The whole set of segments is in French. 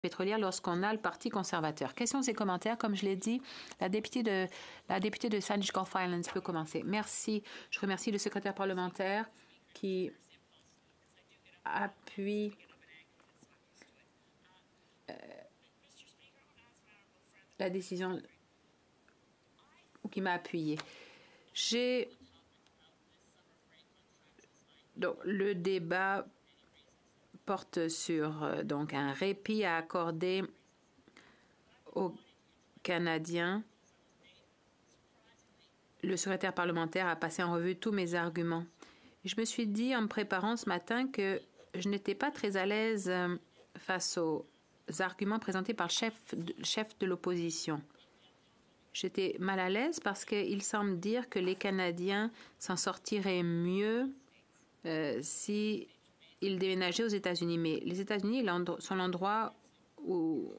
pétrolière lorsqu'on a le Parti conservateur. Questions et commentaires. Comme je l'ai dit, la députée de Sandwich Gulf Islands peut commencer. Merci. Je remercie le secrétaire parlementaire qui appuie la décision ou qui m'a appuyé. Donc, le débat porte sur donc un répit à accorder aux Canadiens. Le secrétaire parlementaire a passé en revue tous mes arguments. Je me suis dit en me préparant ce matin que je n'étais pas très à l'aise face aux arguments présentés par le chef de l'opposition. J'étais mal à l'aise parce qu'il semble dire que les Canadiens s'en sortiraient mieux si ils déménageaient aux États-Unis. Mais les États-Unis sont l'endroit où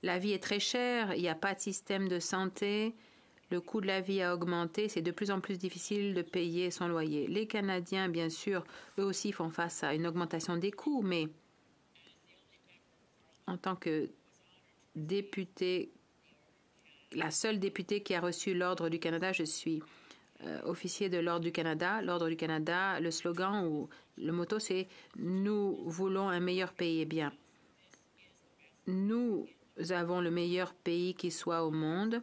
la vie est très chère, il n'y a pas de système de santé, le coût de la vie a augmenté, c'est de plus en plus difficile de payer son loyer. Les Canadiens, bien sûr, eux aussi font face à une augmentation des coûts, mais en tant que députée, la seule députée qui a reçu l'Ordre du Canada, je suis officier de l'Ordre du Canada. L'Ordre du Canada, le slogan ou le motto, c'est « Nous voulons un meilleur pays ». Eh bien, nous avons le meilleur pays qui soit au monde.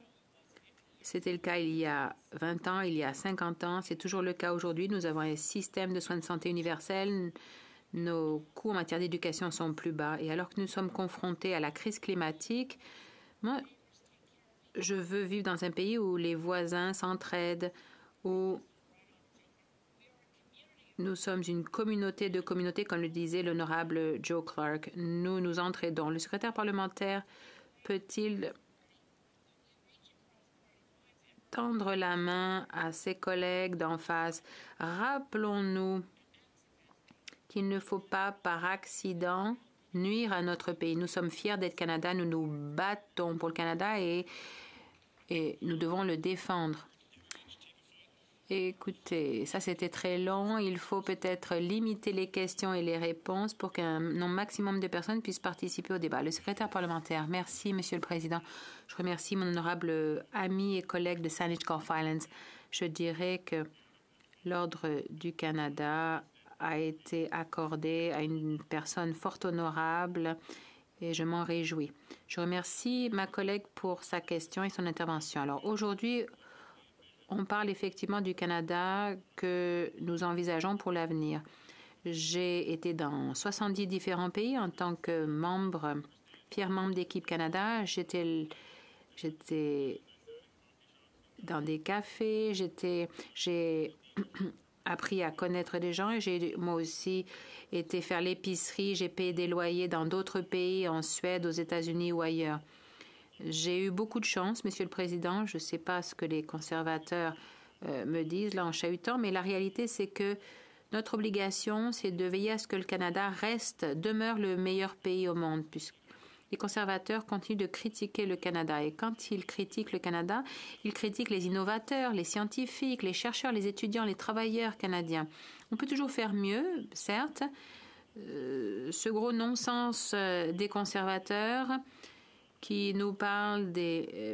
C'était le cas il y a 20 ans, il y a 50 ans. C'est toujours le cas aujourd'hui. Nous avons un système de soins de santé universel. Nos coûts en matière d'éducation sont plus bas. Et alors que nous sommes confrontés à la crise climatique, moi, je veux vivre dans un pays où les voisins s'entraident, où nous sommes une communauté de communautés, comme le disait l'honorable Joe Clark. Nous nous entraidons. Le secrétaire parlementaire peut-il tendre la main à ses collègues d'en face? Rappelons-nous qu'il ne faut pas, par accident, nuire à notre pays. Nous sommes fiers d'être Canada. Nous nous battons pour le Canada et nous devons le défendre. Écoutez, ça c'était très long. Il faut peut-être limiter les questions et les réponses pour qu'un nombre maximum de personnes puissent participer au débat. Le secrétaire parlementaire, merci Monsieur le Président. Je remercie mon honorable ami et collègue de Sandwich Gulf Islands. Je dirais que l'Ordre du Canada a été accordé à une personne fort honorable et je m'en réjouis. Je remercie ma collègue pour sa question et son intervention. Alors aujourd'hui, on parle effectivement du Canada que nous envisageons pour l'avenir. J'ai été dans 70 différents pays en tant que membre, fier membre d'Équipe Canada. J'étais dans des cafés, j'ai appris à connaître des gens et j'ai moi aussi été faire l'épicerie. J'ai payé des loyers dans d'autres pays, en Suède, aux États-Unis ou ailleurs. J'ai eu beaucoup de chance, Monsieur le Président. Je ne sais pas ce que les conservateurs me disent là en chahutant, mais la réalité, c'est que notre obligation, c'est de veiller à ce que le Canada demeure le meilleur pays au monde, puisque les conservateurs continuent de critiquer le Canada. Et quand ils critiquent le Canada, ils critiquent les innovateurs, les scientifiques, les chercheurs, les étudiants, les travailleurs canadiens. On peut toujours faire mieux, certes. Ce gros non-sens des conservateurs qui nous parlent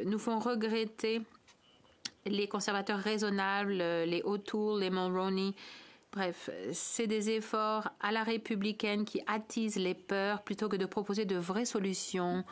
nous font regretter les conservateurs raisonnables, les O'Toole, les Mulroney. Bref, c'est des efforts à la républicaine qui attisent les peurs plutôt que de proposer de vraies solutions